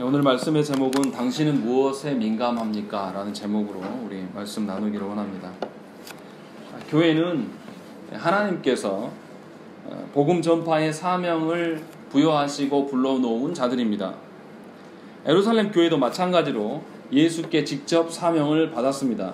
오늘 말씀의 제목은 당신은 무엇에 민감합니까? 라는 제목으로 우리 말씀 나누기를 원합니다. 교회는 하나님께서 복음 전파의 사명을 부여하시고 불러놓은 자들입니다. 예루살렘 교회도 마찬가지로 예수께 직접 사명을 받았습니다.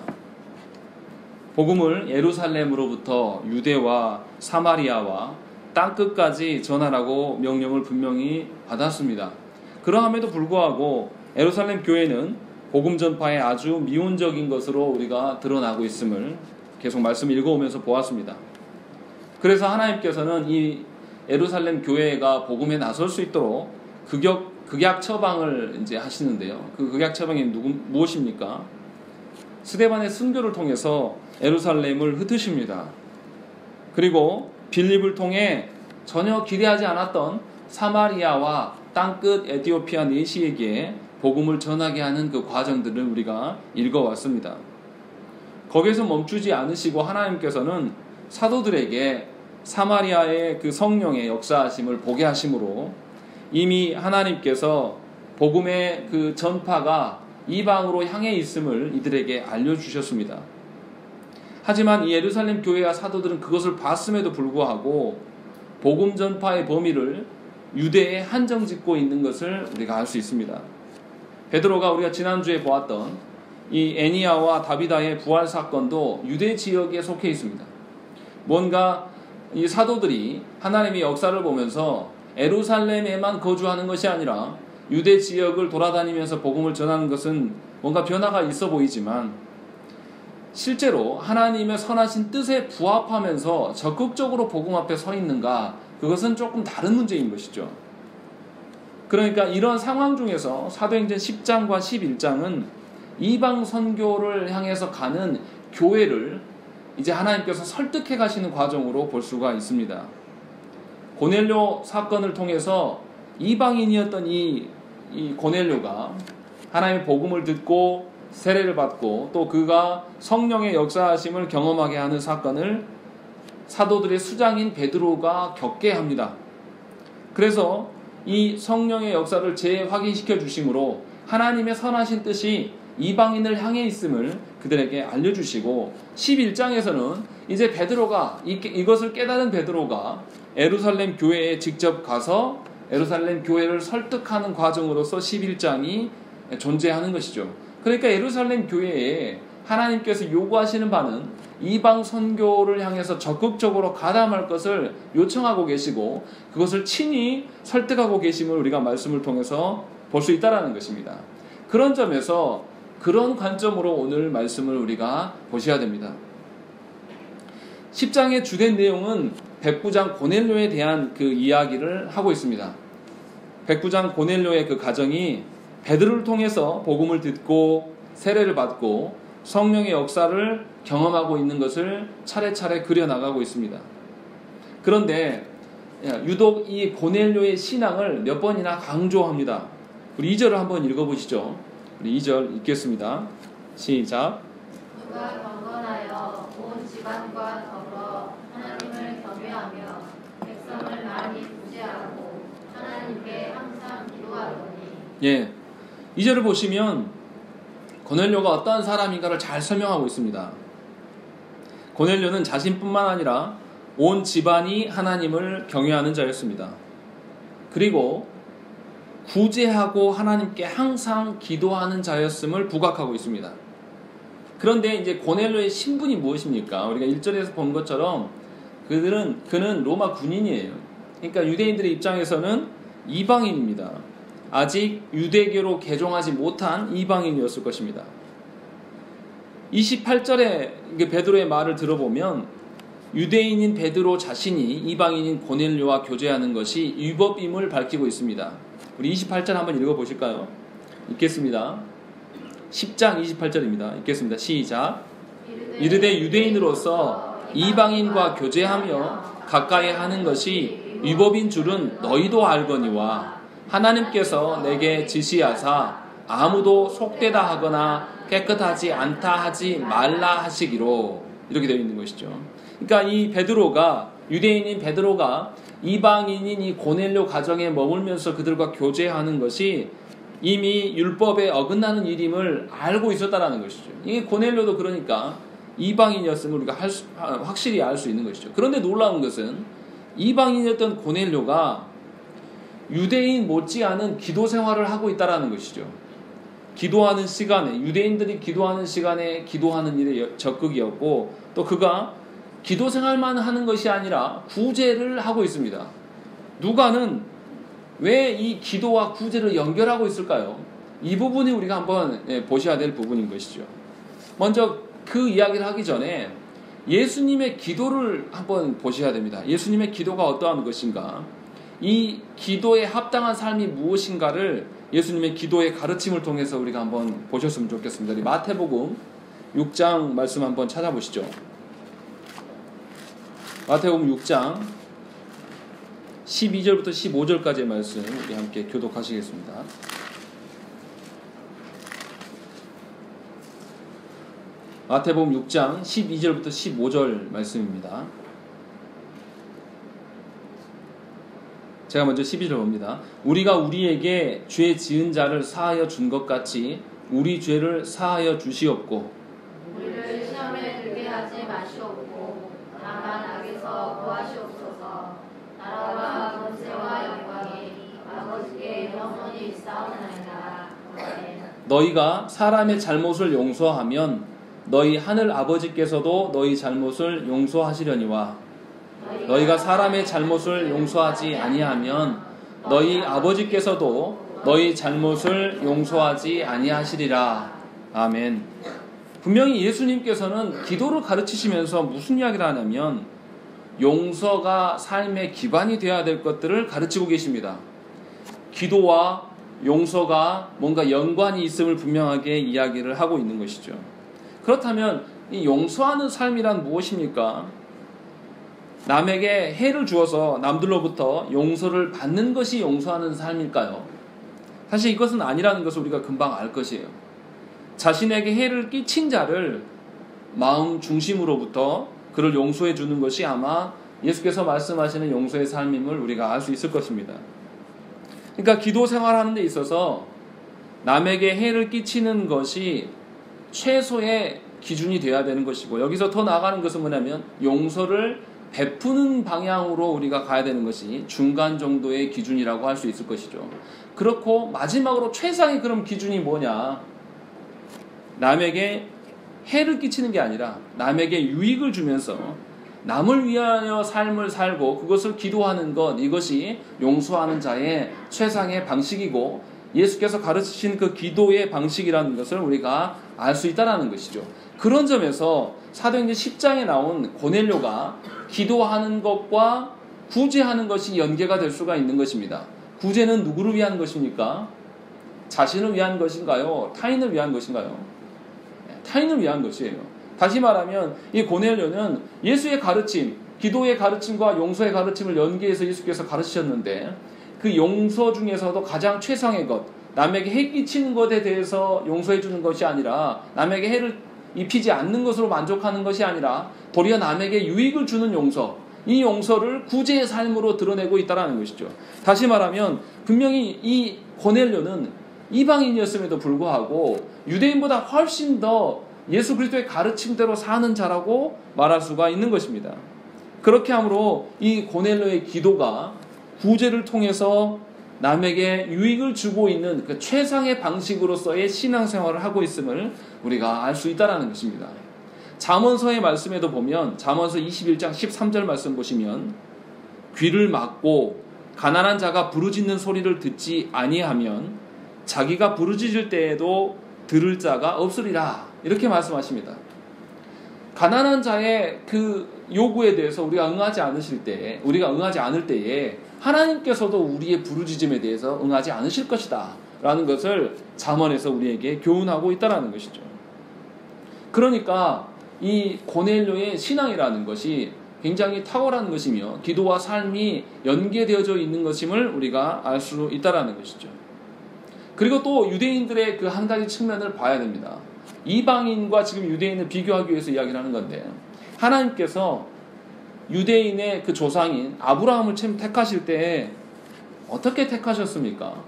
복음을 예루살렘으로부터 유대와 사마리아와 땅끝까지 전하라고 명령을 분명히 받았습니다. 그러함에도 불구하고 예루살렘 교회는 복음 전파에 아주 미온적인 것으로 우리가 드러나고 있음을 계속 말씀 읽어오면서 보았습니다. 그래서 하나님께서는 이 예루살렘 교회가 복음에 나설 수 있도록 극약 처방을 이제 하시는데요. 그 극약 처방이 무엇입니까? 스데반의 순교를 통해서 예루살렘을 흩으십니다. 그리고 빌립을 통해 전혀 기대하지 않았던 사마리아와 땅끝 에티오피아 내시에게 복음을 전하게 하는 그 과정들을 우리가 읽어왔습니다. 거기에서 멈추지 않으시고 하나님께서는 사도들에게 사마리아의 그 성령의 역사하심을 보게 하심으로 이미 하나님께서 복음의 그 전파가 이방으로 향해 있음을 이들에게 알려주셨습니다. 하지만 이 예루살렘 교회와 사도들은 그것을 봤음에도 불구하고 복음 전파의 범위를 유대에 한정짓고 있는 것을 우리가 알 수 있습니다. 베드로가 우리가 지난주에 보았던 이 애니야와 다비다의 부활 사건도 유대 지역에 속해 있습니다. 뭔가 이 사도들이 하나님의 역사를 보면서 예루살렘에만 거주하는 것이 아니라 유대 지역을 돌아다니면서 복음을 전하는 것은 뭔가 변화가 있어 보이지만 실제로 하나님의 선하신 뜻에 부합하면서 적극적으로 복음 앞에 서 있는가, 그것은 조금 다른 문제인 것이죠. 그러니까 이런 상황 중에서 사도행전 10장과 11장은 이방 선교를 향해서 가는 교회를 이제 하나님께서 설득해 가시는 과정으로 볼 수가 있습니다. 고넬료 사건을 통해서 이방인이었던 이 고넬료가 하나님의 복음을 듣고 세례를 받고 또 그가 성령의 역사하심을 경험하게 하는 사건을 사도들의 수장인 베드로가 겪게 합니다. 그래서 이 성령의 역사를 재확인시켜 주심으로 하나님의 선하신 뜻이 이방인을 향해 있음을 그들에게 알려주시고 11장에서는 이제 베드로가 이것을 깨달은 베드로가 예루살렘 교회에 직접 가서 예루살렘 교회를 설득하는 과정으로서 11장이 존재하는 것이죠. 그러니까 예루살렘 교회에 하나님께서 요구하시는 바는 이방 선교를 향해서 적극적으로 가담할 것을 요청하고 계시고 그것을 친히 설득하고 계심을 우리가 말씀을 통해서 볼 수 있다는 것입니다. 그런 점에서 그런 관점으로 오늘 말씀을 우리가 보셔야 됩니다. 10장의 주된 내용은 백부장 고넬료에 대한 그 이야기를 하고 있습니다. 백부장 고넬료의 그 가정이 베드로를 통해서 복음을 듣고 세례를 받고 성령의 역사를 경험하고 있는 것을 차례차례 그려나가고 있습니다. 그런데 유독 이 고넬료의 신앙을 몇 번이나 강조합니다. 우리 2절을 한번 읽어보시죠. 우리 2절 읽겠습니다. 시작. 그가 경건하여 온 집안과 더불어 하나님을 경외하며 백성을 많이 구제하고 하나님께 항상 기도하더니. 예, 2절을 보시면 고넬료가 어떠한 사람인가를 잘 설명하고 있습니다. 고넬료는 자신뿐만 아니라 온 집안이 하나님을 경외하는 자였습니다. 그리고 구제하고 하나님께 항상 기도하는 자였음을 부각하고 있습니다. 그런데 이제 고넬료의 신분이 무엇입니까? 우리가 1절에서 본 것처럼 그는 로마 군인이에요. 그러니까 유대인들의 입장에서는 이방인입니다. 아직 유대교로 개종하지 못한 이방인이었을 것입니다. 28절에 베드로의 말을 들어보면 유대인인 베드로 자신이 이방인인 고넬료와 교제하는 것이 위법임을 밝히고 있습니다. 우리 28절 한번 읽어보실까요? 읽겠습니다. 10장 28절입니다. 읽겠습니다. 시작. 이르되 유대인으로서 이방인과 교제하며 가까이 하는 것이 위법인 줄은 너희도 알거니와 하나님께서 내게 지시하사 아무도 속되다 하거나 깨끗하지 않다 하지 말라 하시기로, 이렇게 되어 있는 것이죠. 그러니까 이 베드로가, 유대인인 베드로가 이방인인 이 고넬료 가정에 머물면서 그들과 교제하는 것이 이미 율법에 어긋나는 일임을 알고 있었다라는 것이죠. 이게 고넬료도 그러니까 이방인이었음을 우리가 확실히 알 수 있는 것이죠. 그런데 놀라운 것은 이방인이었던 고넬료가 유대인 못지않은 기도 생활을 하고 있다라는 것이죠. 기도하는 시간에, 유대인들이 기도하는 시간에 기도하는 일에 적극이었고, 또 그가 기도 생활만 하는 것이 아니라 구제를 하고 있습니다. 누가는 왜 이 기도와 구제를 연결하고 있을까요? 이 부분이 우리가 한번 보셔야 될 부분인 것이죠. 먼저 그 이야기를 하기 전에 예수님의 기도를 한번 보셔야 됩니다. 예수님의 기도가 어떠한 것인가? 이 기도에 합당한 삶이 무엇인가를 예수님의 기도의 가르침을 통해서 우리가 한번 보셨으면 좋겠습니다. 우리 마태복음 6장 말씀 한번 찾아보시죠. 마태복음 6장 12절부터 15절까지의 말씀 우리 함께 교독하시겠습니다. 마태복음 6장 12절부터 15절 말씀입니다. 제가 먼저 12절 봅니다. 우리가 우리에게 죄 지은 자를 사하여 준 것 같이 우리 죄를 사하여 주시옵고 우리를 시험에 들게 하지 마시옵고 다만 악에서 구하시옵소서. 나라와 권세와 영광이 아버지께 영원히 있사옵나이다. 아멘. 너희가 사람의 잘못을 용서하면 너희 하늘 아버지께서도 너희 잘못을 용서하시려니와 너희가 사람의 잘못을 용서하지 아니하면 너희 아버지께서도 너희 잘못을 용서하지 아니하시리라. 아멘. 분명히 예수님께서는 기도를 가르치시면서 무슨 이야기를 하냐면 용서가 삶의 기반이 되어야 될 것들을 가르치고 계십니다. 기도와 용서가 뭔가 연관이 있음을 분명하게 이야기를 하고 있는 것이죠. 그렇다면 이 용서하는 삶이란 무엇입니까? 남에게 해를 주어서 남들로부터 용서를 받는 것이 용서하는 삶일까요? 사실 이것은 아니라는 것을 우리가 금방 알 것이에요. 자신에게 해를 끼친 자를 마음 중심으로부터 그를 용서해 주는 것이 아마 예수께서 말씀하시는 용서의 삶임을 우리가 알 수 있을 것입니다. 그러니까 기도 생활하는 데 있어서 남에게 해를 끼치는 것이 최소의 기준이 되어야 되는 것이고, 여기서 더 나아가는 것은 뭐냐면 용서를 베푸는 방향으로 우리가 가야 되는 것이 중간 정도의 기준이라고 할 수 있을 것이죠. 그렇고 마지막으로 최상의 그런 기준이 뭐냐? 남에게 해를 끼치는 게 아니라 남에게 유익을 주면서 남을 위하여 삶을 살고 그것을 기도하는 것, 이것이 용서하는 자의 최상의 방식이고 예수께서 가르치신 그 기도의 방식이라는 것을 우리가 알 수 있다는 것이죠. 그런 점에서 사도행전 10장에 나온 고넬료가 기도하는 것과 구제하는 것이 연계가 될 수가 있는 것입니다. 구제는 누구를 위한 것입니까? 자신을 위한 것인가요? 타인을 위한 것인가요? 타인을 위한 것이에요. 다시 말하면 이 고넬료는 예수의 가르침, 기도의 가르침과 용서의 가르침을 연계해서 예수께서 가르치셨는데 그 용서 중에서도 가장 최상의 것, 남에게 해 끼치는 것에 대해서 용서해 주는 것이 아니라 남에게 해를 입히지 않는 것으로 만족하는 것이 아니라 도리어 남에게 유익을 주는 용서, 이 용서를 구제의 삶으로 드러내고 있다는 것이죠. 다시 말하면 분명히 이 고넬료는 이방인이었음에도 불구하고 유대인보다 훨씬 더 예수 그리스도의 가르침대로 사는 자라고 말할 수가 있는 것입니다. 그렇게 함으로 이 고넬료의 기도가 구제를 통해서 남에게 유익을 주고 있는 그 최상의 방식으로서의 신앙생활을 하고 있음을 우리가 알 수 있다는 것입니다. 잠언서의 말씀에도 보면 잠언서 21장 13절 말씀 보시면 귀를 막고 가난한 자가 부르짖는 소리를 듣지 아니하면 자기가 부르짖을 때에도 들을 자가 없으리라, 이렇게 말씀하십니다. 가난한 자의 그 요구에 대해서 우리가 응하지 않을 때에 하나님께서도 우리의 부르짖음에 대해서 응하지 않으실 것이다 라는 것을 잠언에서 우리에게 교훈하고 있다는 것이죠. 그러니까 이 고넬료의 신앙이라는 것이 굉장히 탁월한 것이며 기도와 삶이 연계되어져 있는 것임을 우리가 알 수 있다는 것이죠. 그리고 또 유대인들의 그 한 가지 측면을 봐야 됩니다. 이방인과 지금 유대인을 비교하기 위해서 이야기를 하는 건데, 하나님께서 유대인의 그 조상인 아브라함을 택하실 때 어떻게 택하셨습니까?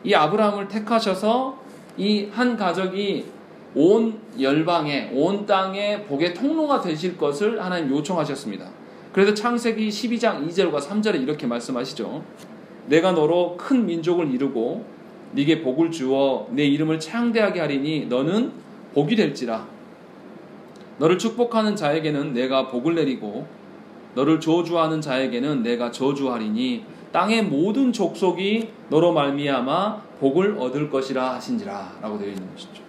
이 아브라함을 택하셔서 이 한 가족이 온 열방에, 온 땅에 복의 통로가 되실 것을 하나님 요청하셨습니다. 그래서 창세기 12장 2절과 3절에 이렇게 말씀하시죠. 내가 너로 큰 민족을 이루고 네게 복을 주어 내 이름을 창대하게 하리니 너는 복이 될지라. 너를 축복하는 자에게는 내가 복을 내리고 너를 저주하는 자에게는 내가 저주하리니 땅의 모든 족속이 너로 말미암아 복을 얻을 것이라 하신지라 라고 되어 있는 것이죠.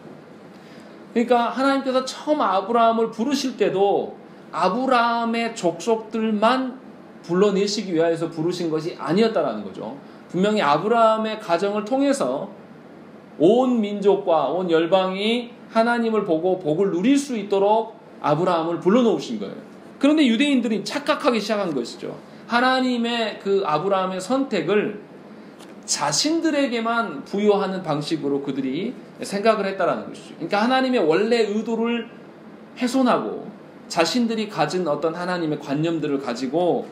그러니까 하나님께서 처음 아브라함을 부르실 때도 아브라함의 족속들만 불러내시기 위하여서 부르신 것이 아니었다라는 거죠. 분명히 아브라함의 가정을 통해서 온 민족과 온 열방이 하나님을 보고 복을 누릴 수 있도록 아브라함을 불러놓으신 거예요. 그런데 유대인들이 착각하기 시작한 것이죠. 하나님의 그 아브라함의 선택을 자신들에게만 부여하는 방식으로 그들이 생각을 했다라는 것이죠. 그러니까 하나님의 원래 의도를 훼손하고 자신들이 가진 어떤 하나님의 관념들을 가지고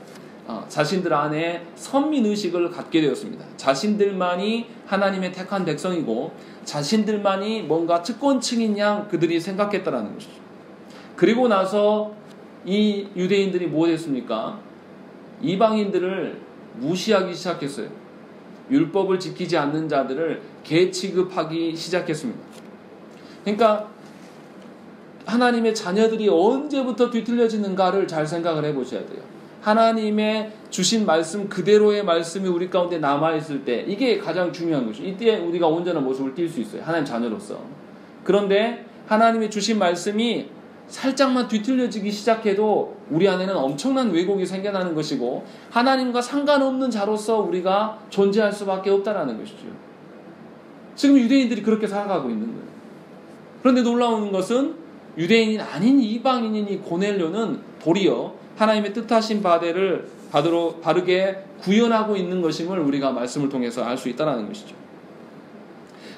자신들 안에 선민의식을 갖게 되었습니다. 자신들만이 하나님의 택한 백성이고 자신들만이 뭔가 특권층인 양 그들이 생각했다라는 것이죠. 그리고 나서 이 유대인들이 뭐 했습니까? 이방인들을 무시하기 시작했어요. 율법을 지키지 않는 자들을 개 취급하기 시작했습니다. 그러니까 하나님의 자녀들이 언제부터 뒤틀려지는가를 잘 생각을 해보셔야 돼요. 하나님의 주신 말씀 그대로의 말씀이 우리 가운데 남아있을 때 이게 가장 중요한 것이죠. 이때 우리가 온전한 모습을 띌 수 있어요. 하나님 자녀로서. 그런데 하나님의 주신 말씀이 살짝만 뒤틀려지기 시작해도 우리 안에는 엄청난 왜곡이 생겨나는 것이고 하나님과 상관없는 자로서 우리가 존재할 수밖에 없다는 것이죠. 지금 유대인들이 그렇게 살아가고 있는 거예요. 그런데 놀라운 것은 유대인이 아닌 이방인인 이 고넬료는 도리어 하나님의 뜻하신 바대를 바르게 구현하고 있는 것임을 우리가 말씀을 통해서 알 수 있다는 것이죠.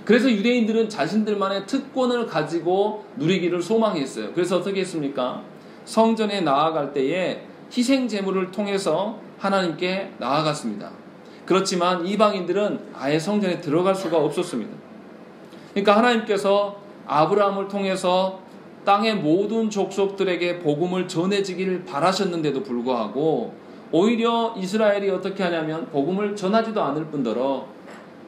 그래서 유대인들은 자신들만의 특권을 가지고 누리기를 소망했어요. 그래서 어떻게 했습니까? 성전에 나아갈 때에 희생 제물을 통해서 하나님께 나아갔습니다. 그렇지만 이방인들은 아예 성전에 들어갈 수가 없었습니다. 그러니까 하나님께서 아브라함을 통해서 땅의 모든 족속들에게 복음을 전해지기를 바라셨는데도 불구하고 오히려 이스라엘이 어떻게 하냐면 복음을 전하지도 않을 뿐더러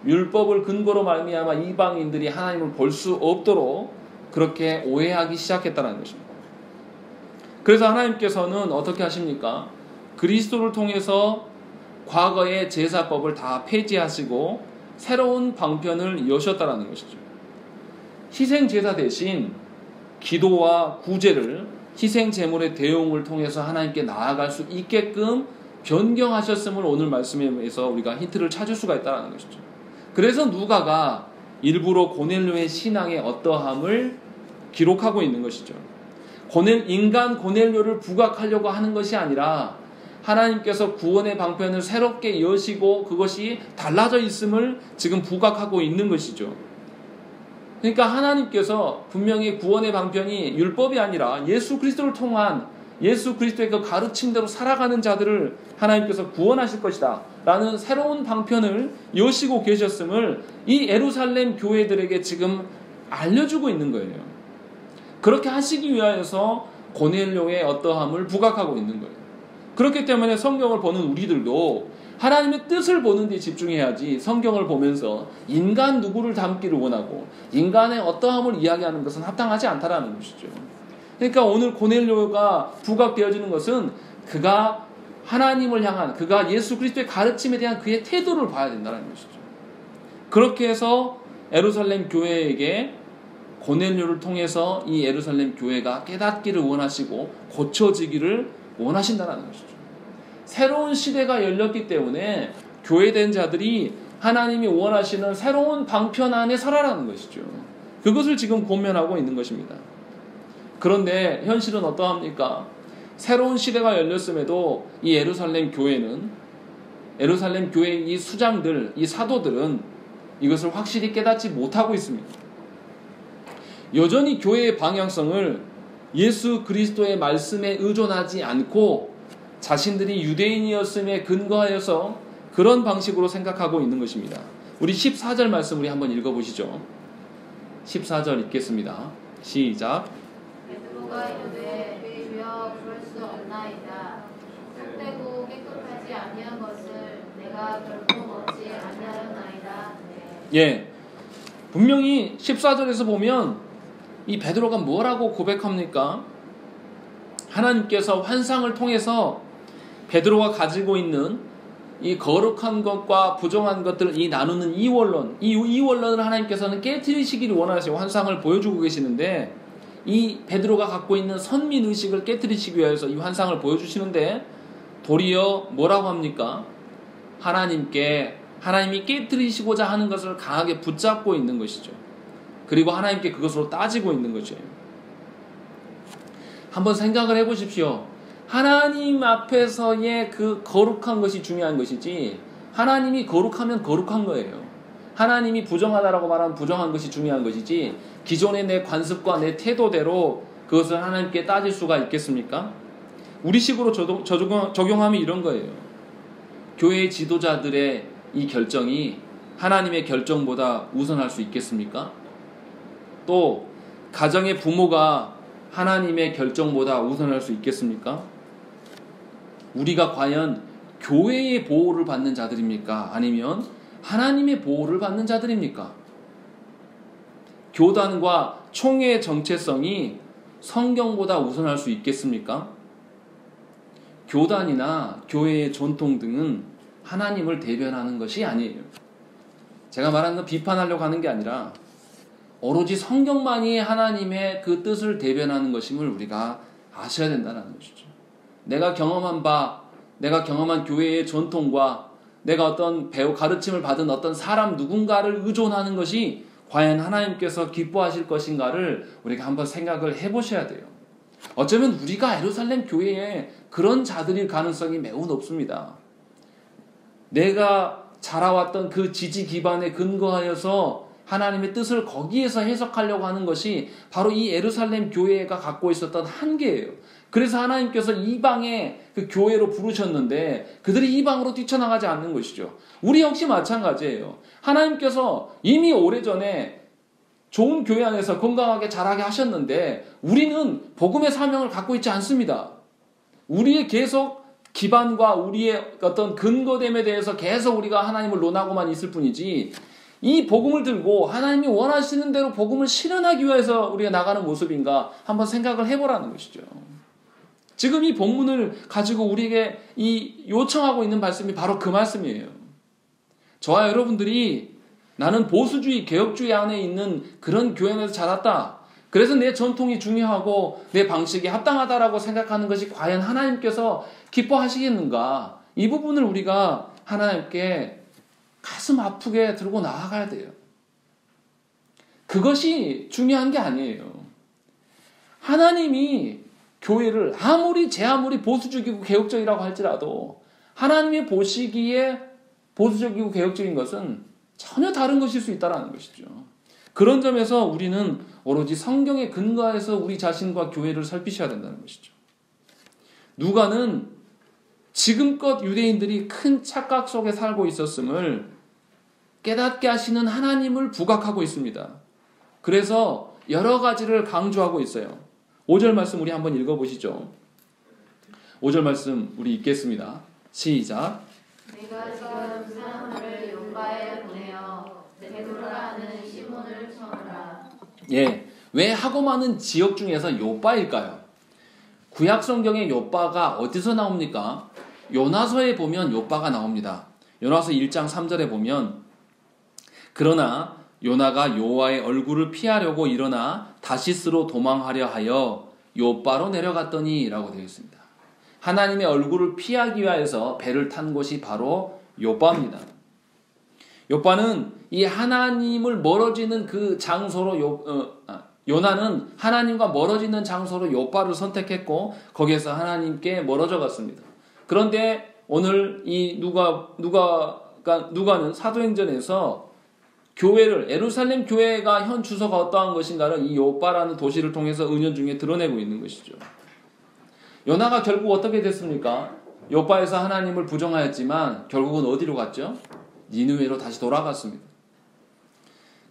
율법을 근거로 말미암아 이방인들이 하나님을 볼 수 없도록 그렇게 오해하기 시작했다는 것입니다. 그래서 하나님께서는 어떻게 하십니까? 그리스도를 통해서 과거의 제사법을 다 폐지하시고 새로운 방편을 여셨다는 것이죠. 희생제사 대신 기도와 구제를 희생제물의 대용을 통해서 하나님께 나아갈 수 있게끔 변경하셨음을 오늘 말씀에서 우리가 힌트를 찾을 수가 있다는 것이죠. 그래서 누가가 일부러 고넬료의 신앙의 어떠함을 기록하고 있는 것이죠. 인간 고넬료를 부각하려고 하는 것이 아니라 하나님께서 구원의 방편을 새롭게 여시고 그것이 달라져 있음을 지금 부각하고 있는 것이죠. 그러니까 하나님께서 분명히 구원의 방편이 율법이 아니라 예수 그리스도를 통한 예수 그리스도의 그 가르침대로 살아가는 자들을 하나님께서 구원하실 것이다 라는 새로운 방편을 여시고 계셨음을 이 예루살렘 교회들에게 지금 알려주고 있는 거예요. 그렇게 하시기 위하여서 고넬료의 어떠함을 부각하고 있는 거예요. 그렇기 때문에 성경을 보는 우리들도 하나님의 뜻을 보는 데 집중해야지 성경을 보면서 인간 누구를 닮기를 원하고 인간의 어떠함을 이야기하는 것은 합당하지 않다라는 것이죠. 그러니까 오늘 고넬료가 부각되어지는 것은 그가 하나님을 향한 그가 예수 그리스도의 가르침에 대한 그의 태도를 봐야 된다는 것이죠. 그렇게 해서 예루살렘 교회에게 고넬료를 통해서 이 예루살렘 교회가 깨닫기를 원하시고 고쳐지기를 원하신다는 것이죠. 새로운 시대가 열렸기 때문에 교회된 자들이 하나님이 원하시는 새로운 방편 안에 살아라는 것이죠. 그것을 지금 고면하고 있는 것입니다. 그런데 현실은 어떠합니까? 새로운 시대가 열렸음에도 이 예루살렘 교회는 예루살렘 교회의 이 수장들, 이 사도들은 이것을 확실히 깨닫지 못하고 있습니다. 여전히 교회의 방향성을 예수 그리스도의 말씀에 의존하지 않고 자신들이 유대인이었음에 근거하여서 그런 방식으로 생각하고 있는 것입니다. 우리 14절 말씀 우리 한번 읽어보시죠. 14절 읽겠습니다. 시작. 베드로가 이르되 주여 그럴 수 없나이다. 속되고 깨끗하지 아니한 것을 내가 결코 먹지 아니하였나이다. 예, 분명히 14절에서 보면 이 베드로가 뭐라고 고백합니까? 하나님께서 환상을 통해서 베드로가 가지고 있는 이 거룩한 것과 부정한 것들을 이 나누는 이원론, 이 이원론을 하나님께서는 깨트리시기를 원하시고 환상을 보여주고 계시는데, 이 베드로가 갖고 있는 선민의식을 깨트리시기 위해서 이 환상을 보여주시는데, 도리어 뭐라고 합니까? 하나님이 깨트리시고자 하는 것을 강하게 붙잡고 있는 것이죠. 그리고 하나님께 그것으로 따지고 있는 거죠. 한번 생각을 해보십시오. 하나님 앞에서의 그 거룩한 것이 중요한 것이지, 하나님이 거룩하면 거룩한 거예요. 하나님이 부정하다라고 말하면 부정한 것이 중요한 것이지, 기존의 내 관습과 내 태도대로 그것을 하나님께 따질 수가 있겠습니까? 우리식으로 적용하면 이런 거예요. 교회의 지도자들의 이 결정이 하나님의 결정보다 우선할 수 있겠습니까? 또 가정의 부모가 하나님의 결정보다 우선할 수 있겠습니까? 우리가 과연 교회의 보호를 받는 자들입니까? 아니면 하나님의 보호를 받는 자들입니까? 교단과 총회의 정체성이 성경보다 우선할 수 있겠습니까? 교단이나 교회의 전통 등은 하나님을 대변하는 것이 아니에요. 제가 말하는 건 비판하려고 하는 게 아니라 오로지 성경만이 하나님의 그 뜻을 대변하는 것임을 우리가 아셔야 된다는 것이죠. 내가 경험한 교회의 전통과 내가 어떤 가르침을 받은 어떤 사람 누군가를 의존하는 것이 과연 하나님께서 기뻐하실 것인가를 우리가 한번 생각을 해보셔야 돼요. 어쩌면 우리가 예루살렘 교회에 그런 자들일 가능성이 매우 높습니다. 내가 자라왔던 그 지지 기반에 근거하여서 하나님의 뜻을 거기에서 해석하려고 하는 것이 바로 이 예루살렘 교회가 갖고 있었던 한계예요. 그래서 하나님께서 이방의 그 교회로 부르셨는데 그들이 이방으로 뛰쳐나가지 않는 것이죠. 우리 역시 마찬가지예요. 하나님께서 이미 오래전에 좋은 교회 안에서 건강하게 자라게 하셨는데 우리는 복음의 사명을 갖고 있지 않습니다. 우리의 계속 기반과 우리의 어떤 근거됨에 대해서 계속 우리가 하나님을 논하고만 있을 뿐이지, 이 복음을 들고 하나님이 원하시는 대로 복음을 실현하기 위해서 우리가 나가는 모습인가 한번 생각을 해보라는 것이죠. 지금 이 본문을 가지고 우리에게 이 요청하고 있는 말씀이 바로 그 말씀이에요. 저와 여러분들이 나는 보수주의, 개혁주의 안에 있는 그런 교회 안에서 자랐다. 그래서 내 전통이 중요하고 내 방식이 합당하다라고 생각하는 것이 과연 하나님께서 기뻐하시겠는가? 이 부분을 우리가 하나님께 가슴 아프게 들고 나아가야 돼요. 그것이 중요한 게 아니에요. 하나님이 교회를 제 아무리 보수적이고 개혁적이라고 할지라도 하나님의 보시기에 보수적이고 개혁적인 것은 전혀 다른 것일 수 있다는 것이죠. 그런 점에서 우리는 오로지 성경에 근거해서 우리 자신과 교회를 살피셔야 된다는 것이죠. 누가는 지금껏 유대인들이 큰 착각 속에 살고 있었음을 깨닫게 하시는 하나님을 부각하고 있습니다. 그래서 여러 가지를 강조하고 있어요. 5절 말씀 우리 한번 읽어보시죠. 5절 말씀 우리 읽겠습니다. 시작. 내가 지금 사람을 요바에 보내어 베드로라는 시몬을 청하라. 예, 왜 하고 많은 지역 중에서 요바일까요? 구약 성경의 요바가 어디서 나옵니까? 요나서에 보면 요바가 나옵니다. 요나서 1장 3절에 보면 그러나 요나가 여호와의 얼굴을 피하려고 일어나 다시스로 도망하려 하여 요바로 내려갔더니 라고 되어 있습니다. 하나님의 얼굴을 피하기 위해서 배를 탄 곳이 바로 요바입니다. 요바는 이 하나님을 멀어지는 그 장소로 요나는 하나님과 멀어지는 장소로 요바를 선택했고 거기에서 하나님께 멀어져 갔습니다. 그런데 오늘 이 누가는 사도행전에서 교회를 예루살렘 교회가 현 주소가 어떠한 것인가를 이 요바라는 도시를 통해서 은연중에 드러내고 있는 것이죠. 요나가 결국 어떻게 됐습니까? 요바에서 하나님을 부정하였지만 결국은 어디로 갔죠? 니느웨로 다시 돌아갔습니다.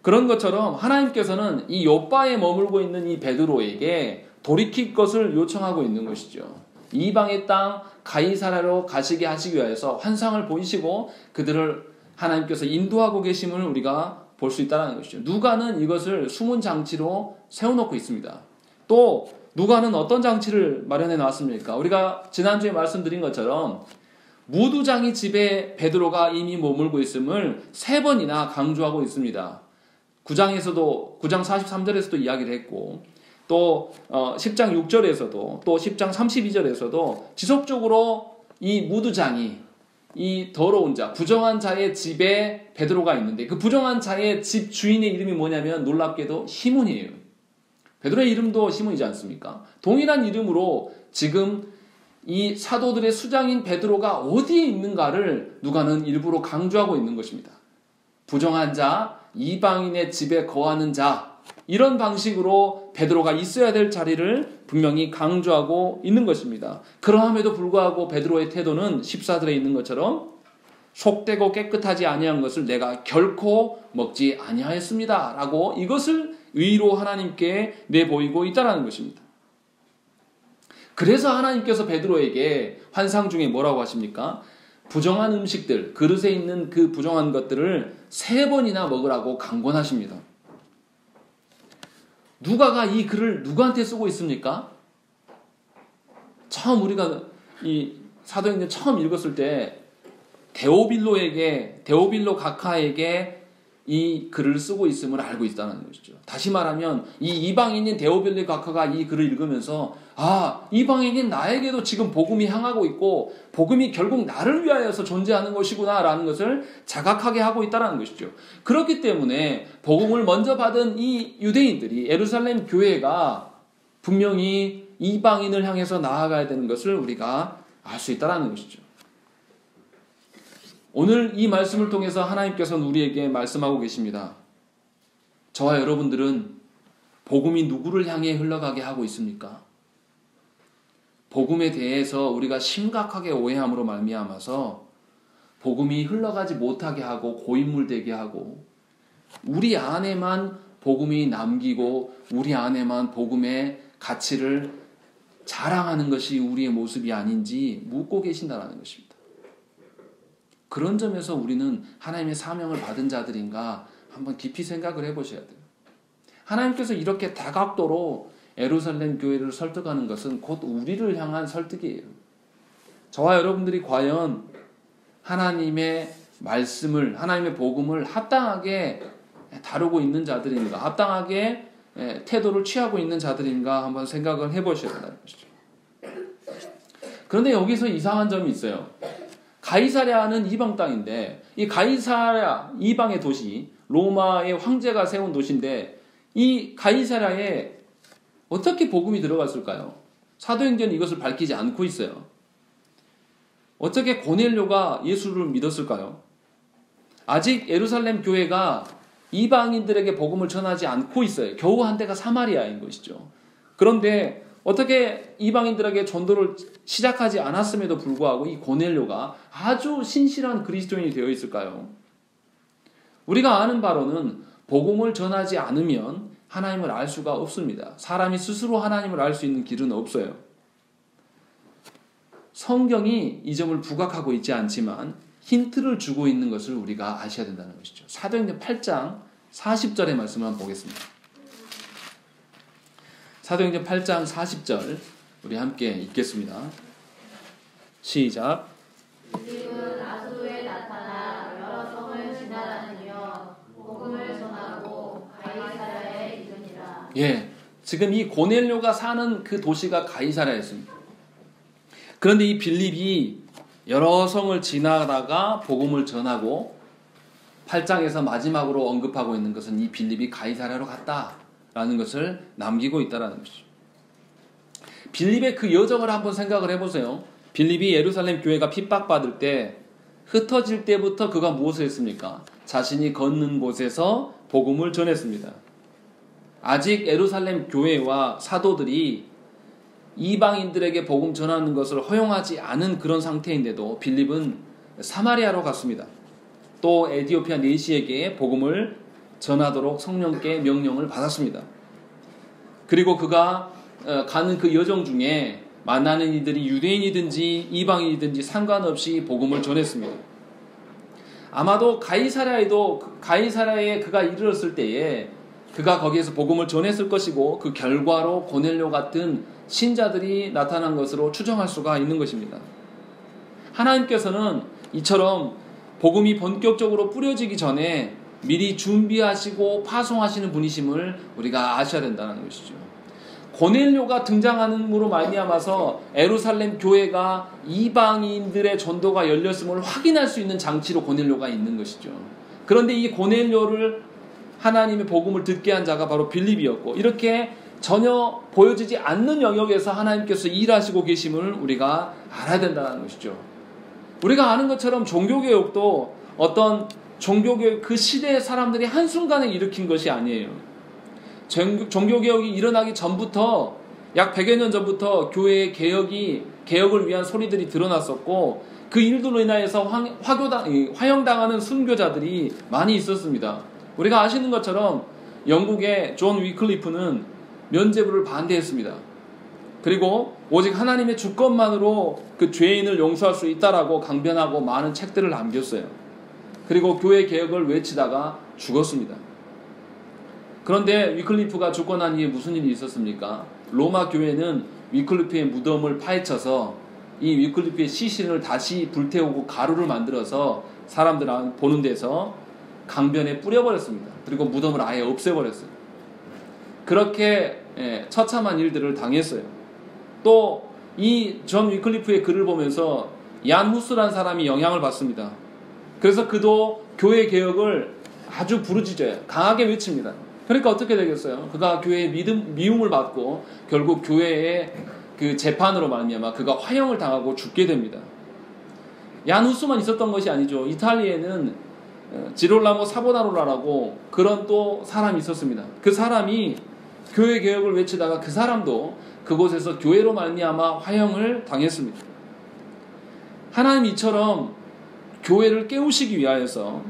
그런 것처럼 하나님께서는 이 요바에 머물고 있는 이 베드로에게 돌이킬 것을 요청하고 있는 것이죠. 이방의 땅 가이사랴로 가시게 하시기 위해서 환상을 보이시고 그들을 하나님께서 인도하고 계심을 우리가 볼 수 있다는 것이죠. 누가는 이것을 숨은 장치로 세워놓고 있습니다. 또 누가는 어떤 장치를 마련해 놨습니까? 우리가 지난주에 말씀드린 것처럼 무두장이 집에 베드로가 이미 머물고 있음을 3번이나 강조하고 있습니다. 9장 43절에서도 이야기를 했고 또 10장 6절에서도 또 10장 32절에서도 지속적으로 이 무두장이 이 더러운 자, 부정한 자의 집에 베드로가 있는데 그 부정한 자의 집 주인의 이름이 뭐냐면 놀랍게도 시몬이에요. 베드로의 이름도 시몬이지 않습니까? 동일한 이름으로 지금 이 사도들의 수장인 베드로가 어디에 있는가를 누가는 일부러 강조하고 있는 것입니다. 부정한 자, 이방인의 집에 거하는 자, 이런 방식으로 베드로가 있어야 될 자리를 분명히 강조하고 있는 것입니다. 그러함에도 불구하고 베드로의 태도는 14절에 있는 것처럼 속되고 깨끗하지 아니한 것을 내가 결코 먹지 아니하였습니다 라고 이것을 의로 하나님께 내보이고 있다는 것입니다. 그래서 하나님께서 베드로에게 환상 중에 뭐라고 하십니까? 부정한 음식들, 그릇에 있는 그 부정한 것들을 3번이나 먹으라고 강권하십니다. 누가가 이 글을 누구한테 쓰고 있습니까? 처음 우리가 이 사도행전 처음 읽었을 때 데오빌로 각하에게 이 글을 쓰고 있음을 알고 있다는 것이죠. 다시 말하면 이 이방인인 데오빌로 각하가 이 글을 읽으면서 이방인인 나에게도 지금 복음이 향하고 있고 복음이 결국 나를 위하여서 존재하는 것이구나 라는 것을 자각하게 하고 있다는 것이죠. 그렇기 때문에 복음을 먼저 받은 이 유대인들이 예루살렘 교회가 분명히 이방인을 향해서 나아가야 되는 것을 우리가 알 수 있다는 것이죠. 오늘 이 말씀을 통해서 하나님께서는 우리에게 말씀하고 계십니다. 저와 여러분들은 복음이 누구를 향해 흘러가게 하고 있습니까? 복음에 대해서 우리가 심각하게 오해함으로 말미암아서 복음이 흘러가지 못하게 하고 고인물되게 하고 우리 안에만 복음이 남기고 우리 안에만 복음의 가치를 자랑하는 것이 우리의 모습이 아닌지 묻고 계신다는 것입니다. 그런 점에서 우리는 하나님의 사명을 받은 자들인가 한번 깊이 생각을 해보셔야 돼요. 하나님께서 이렇게 다각도로 예루살렘 교회를 설득하는 것은 곧 우리를 향한 설득이에요. 저와 여러분들이 과연 하나님의 말씀을, 하나님의 복음을 합당하게 다루고 있는 자들인가, 합당하게 태도를 취하고 있는 자들인가 한번 생각을 해보셔야 된다는 것이죠. 그런데 여기서 이상한 점이 있어요. 가이사랴는 이방 땅인데 이 가이사랴 이방의 도시, 로마의 황제가 세운 도시인데 이 가이사랴에 어떻게 복음이 들어갔을까요? 사도행전이 이것을 밝히지 않고 있어요. 어떻게 고넬료가 예수를 믿었을까요? 아직 예루살렘 교회가 이방인들에게 복음을 전하지 않고 있어요. 겨우 한 데가 사마리아인 것이죠. 그런데 어떻게 이방인들에게 전도를 시작하지 않았음에도 불구하고 이 고넬료가 아주 신실한 그리스도인이 되어 있을까요? 우리가 아는 바로는 복음을 전하지 않으면 하나님을 알 수가 없습니다. 사람이 스스로 하나님을 알 수 있는 길은 없어요. 성경이 이 점을 부각하고 있지 않지만 힌트를 주고 있는 것을 우리가 아셔야 된다는 것이죠. 사도행전 8장 40절의 말씀을 한번 보겠습니다. 사도행전 8장 40절 우리 함께 읽겠습니다. 시작. 빌립은 아수에 나타나 여러 성을 지나다니며 복음을 전하고 가이사랴에 이르니라. 예, 지금 이 고넬료가 사는 그 도시가 가이사랴였습니다. 그런데 이 빌립이 여러 성을 지나다가 복음을 전하고 8장에서 마지막으로 언급하고 있는 것은 이 빌립이 가이사랴로 갔다라는 것을 남기고 있다는 것이죠. 빌립의 그 여정을 한번 생각을 해보세요. 빌립이 예루살렘 교회가 핍박받을 때 흩어질 때부터 그가 무엇을 했습니까? 자신이 걷는 곳에서 복음을 전했습니다. 아직 예루살렘 교회와 사도들이 이방인들에게 복음 전하는 것을 허용하지 않은 그런 상태인데도 빌립은 사마리아로 갔습니다. 또 에디오피아 내시에게 복음을 전하도록 성령께 명령을 받았습니다. 그리고 그가 가는 그 여정 중에 만나는 이들이 유대인이든지 이방인이든지 상관없이 복음을 전했습니다. 아마도 가이사랴에 그가 이르렀을 때에 그가 거기에서 복음을 전했을 것이고 그 결과로 고넬료 같은 신자들이 나타난 것으로 추정할 수가 있는 것입니다. 하나님께서는 이처럼 복음이 본격적으로 뿌려지기 전에 미리 준비하시고 파송하시는 분이심을 우리가 아셔야 된다는 것이죠. 고넬료가 등장함으로 말미암아서 예루살렘 교회가 이방인들의 전도가 열렸음을 확인할 수 있는 장치로 고넬료가 있는 것이죠. 그런데 이 고넬료를 하나님의 복음을 듣게 한 자가 바로 빌립이었고, 이렇게 전혀 보여지지 않는 영역에서 하나님께서 일하시고 계심을 우리가 알아야 된다는 것이죠. 우리가 아는 것처럼 종교개혁도 어떤 종교개혁 그 시대의 사람들이 한순간에 일으킨 것이 아니에요. 종교개혁이 일어나기 전부터, 약 100여 년 전부터 교회의 개혁을 위한 소리들이 드러났었고, 그 일들로 인하여서 화형당하는 순교자들이 많이 있었습니다. 우리가 아시는 것처럼 영국의 존 위클리프는 면죄부를 반대했습니다. 그리고 오직 하나님의 주권만으로 그 죄인을 용서할 수 있다라고 강변하고 많은 책들을 남겼어요. 그리고 교회 개혁을 외치다가 죽었습니다. 그런데 위클리프가 죽고 난 이후에 무슨 일이 있었습니까? 로마 교회는 위클리프의 무덤을 파헤쳐서 이 위클리프의 시신을 다시 불태우고 가루를 만들어서 사람들 보는 데서 강변에 뿌려버렸습니다. 그리고 무덤을 아예 없애버렸어요. 그렇게 처참한 일들을 당했어요. 또 이 존 위클리프의 글을 보면서 얀 후스라는 사람이 영향을 받습니다. 그래서 그도 교회 개혁을 아주 부르짖어요. 강하게 외칩니다. 그러니까 어떻게 되겠어요? 그가 교회의 미움을 받고 결국 교회의 그 재판으로 말미암아 그가 화형을 당하고 죽게 됩니다. 얀 후스만 있었던 것이 아니죠. 이탈리아에는 지롤라모 사보나로라라고 그런 또 사람이 있었습니다. 그 사람이 교회 개혁을 외치다가 그 사람도 그곳에서 교회로 말미암아 화형을 당했습니다. 하나님 이처럼 교회를 깨우시기 위하여서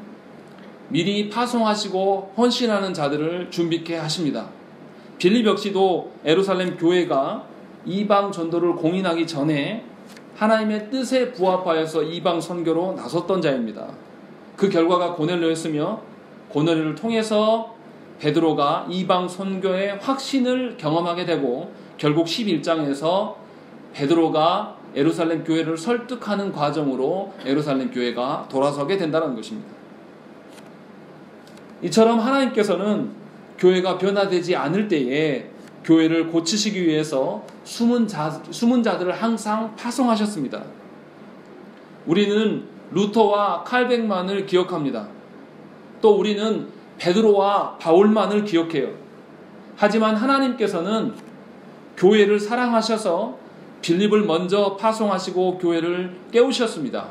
미리 파송하시고 헌신하는 자들을 준비케 하십니다. 빌립 역시도 예루살렘 교회가 이방 전도를 공인하기 전에 하나님의 뜻에 부합하여서 이방 선교로 나섰던 자입니다. 그 결과가 고넬료였으며, 고넬료를 통해서 베드로가 이방 선교의 확신을 경험하게 되고, 결국 11장에서 베드로가 예루살렘 교회를 설득하는 과정으로 예루살렘 교회가 돌아서게 된다는 것입니다. 이처럼 하나님께서는 교회가 변화되지 않을 때에 교회를 고치시기 위해서 숨은 자들을 항상 파송하셨습니다. 우리는 루터와 칼뱅만을 기억합니다. 또 우리는 베드로와 바울만을 기억해요. 하지만 하나님께서는 교회를 사랑하셔서 빌립을 먼저 파송하시고 교회를 깨우셨습니다.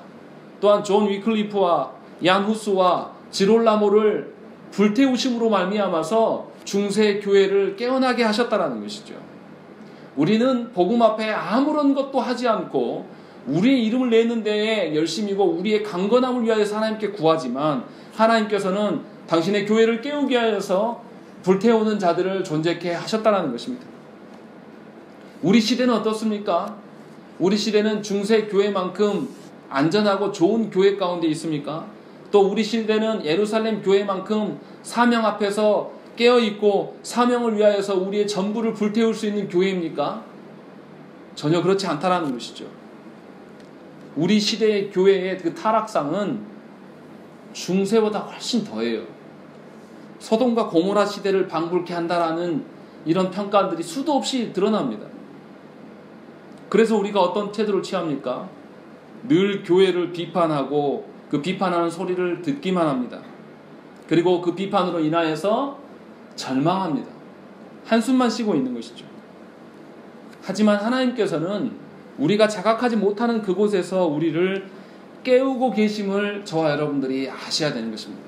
또한 존 위클리프와 얀 후스와 지롤라모를 불태우심으로 말미암아서 중세 교회를 깨어나게 하셨다라는 것이죠. 우리는 복음 앞에 아무런 것도 하지 않고 우리의 이름을 내는 데에 열심이고 우리의 강건함을 위하여서 하나님께 구하지만, 하나님께서는 당신의 교회를 깨우게 하여서 불태우는 자들을 존재케 하셨다라는 것입니다. 우리 시대는 어떻습니까? 우리 시대는 중세 교회만큼 안전하고 좋은 교회 가운데 있습니까? 또 우리 시대는 예루살렘 교회만큼 사명 앞에서 깨어있고 사명을 위하여서 우리의 전부를 불태울 수 있는 교회입니까? 전혀 그렇지 않다라는 것이죠. 우리 시대의 교회의 그 타락상은 중세보다 훨씬 더해요. 소돔과 고모라 시대를 방불케 한다라는 이런 평가들이 수도 없이 드러납니다. 그래서 우리가 어떤 태도를 취합니까? 늘 교회를 비판하고 그 비판하는 소리를 듣기만 합니다. 그리고 그 비판으로 인하여서 절망합니다. 한숨만 쉬고 있는 것이죠. 하지만 하나님께서는 우리가 자각하지 못하는 그곳에서 우리를 깨우고 계심을 저와 여러분들이 아셔야 되는 것입니다.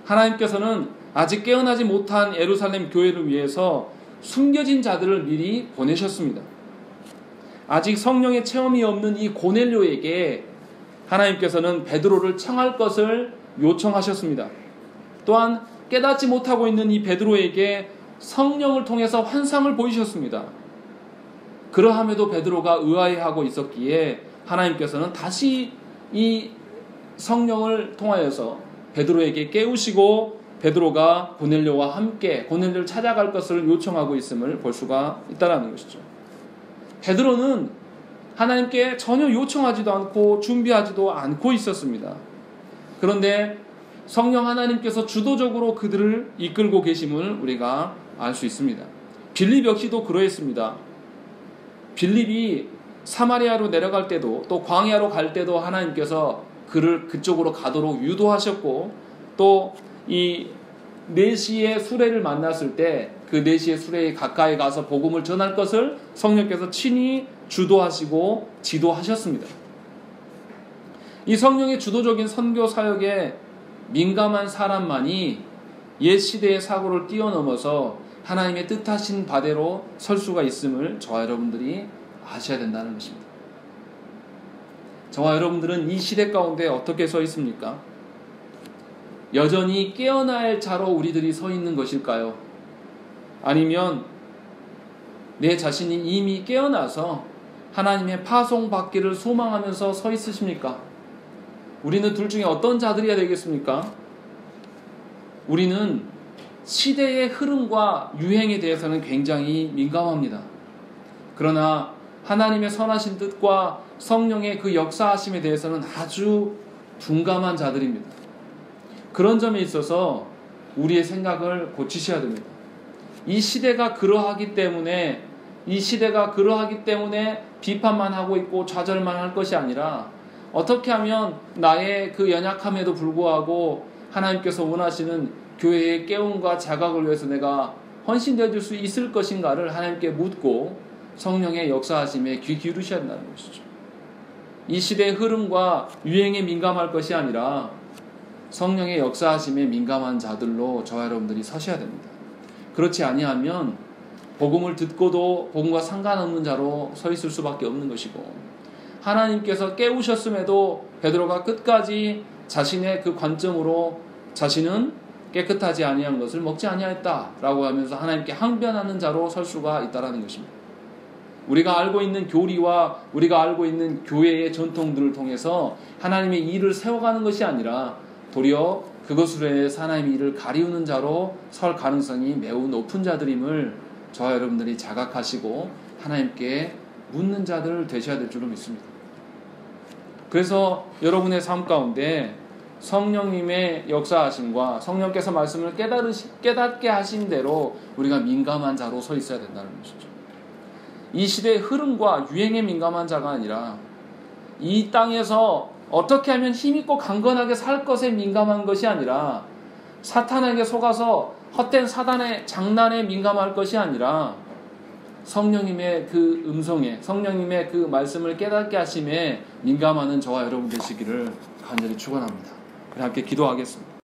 하나님께서는 아직 깨어나지 못한 예루살렘 교회를 위해서 숨겨진 자들을 미리 보내셨습니다. 아직 성령의 체험이 없는 이 고넬료에게 하나님께서는 베드로를 청할 것을 요청하셨습니다. 또한 깨닫지 못하고 있는 이 베드로에게 성령을 통해서 환상을 보이셨습니다. 그러함에도 베드로가 의아해하고 있었기에 하나님께서는 다시 이 성령을 통하여서 베드로에게 깨우시고 베드로가 고넬료와 함께 고넬료를 찾아갈 것을 요청하고 있음을 볼 수가 있다는 것이죠. 베드로는 하나님께 전혀 요청하지도 않고 준비하지도 않고 있었습니다. 그런데 성령 하나님께서 주도적으로 그들을 이끌고 계심을 우리가 알 수 있습니다. 빌립 역시도 그러했습니다. 빌립이 사마리아로 내려갈 때도 또 광야로 갈 때도 하나님께서 그를 그쪽으로 가도록 유도하셨고 또 이 네시의 수레를 만났을 때 그 네시의 수레에 가까이 가서 복음을 전할 것을 성령께서 친히 주도하시고 지도하셨습니다. 이 성령의 주도적인 선교 사역에 민감한 사람만이 옛 시대의 사고를 뛰어넘어서 하나님의 뜻하신 바대로 설 수가 있음을 저와 여러분들이 아셔야 된다는 것입니다. 저와 여러분들은 이 시대 가운데 어떻게 서 있습니까? 여전히 깨어나야 할 자로 우리들이 서 있는 것일까요? 아니면 내 자신이 이미 깨어나서 하나님의 파송받기를 소망하면서 서 있으십니까? 우리는 둘 중에 어떤 자들이야 되겠습니까? 우리는 시대의 흐름과 유행에 대해서는 굉장히 민감합니다. 그러나 하나님의 선하신 뜻과 성령의 그 역사하심에 대해서는 아주 둔감한 자들입니다. 그런 점에 있어서 우리의 생각을 고치셔야 됩니다. 이 시대가 그러하기 때문에 비판만 하고 있고 좌절만 할 것이 아니라 어떻게 하면 나의 그 연약함에도 불구하고 하나님께서 원하시는 교회의 깨움과 자각을 위해서 내가 헌신되어 줄 수 있을 것인가를 하나님께 묻고 성령의 역사하심에 귀 기울이셔야 한다는 것이죠. 이 시대의 흐름과 유행에 민감할 것이 아니라 성령의 역사하심에 민감한 자들로 저와 여러분들이 서셔야 됩니다. 그렇지 아니하면 복음을 듣고도 복음과 상관없는 자로 서 있을 수밖에 없는 것이고 하나님께서 깨우셨음에도 베드로가 끝까지 자신의 그 관점으로 자신은 깨끗하지 아니한 것을 먹지 아니하였다라고 하면서 하나님께 항변하는 자로 설 수가 있다라는 것입니다. 우리가 알고 있는 교리와 우리가 알고 있는 교회의 전통들을 통해서 하나님의 일을 세워가는 것이 아니라 도리어 그것으로 인해서 하나님의 일을 가리우는 자로 설 가능성이 매우 높은 자들임을 저와 여러분들이 자각하시고 하나님께 묻는 자들 되셔야 될 줄로 믿습니다. 그래서 여러분의 삶 가운데 성령님의 역사하심과 성령께서 말씀을 깨닫게 하신 대로 우리가 민감한 자로 서 있어야 된다는 것이죠. 이 시대의 흐름과 유행에 민감한 자가 아니라 이 땅에서 어떻게 하면 힘있고 강건하게 살 것에 민감한 것이 아니라 사탄에게 속아서 헛된 사단의 장난에 민감할 것이 아니라 성령님의 그 음성에 성령님의 그 말씀을 깨닫게 하심에 민감하는 저와 여러분 되시기를 간절히 축원합니다. 우리 함께 기도하겠습니다.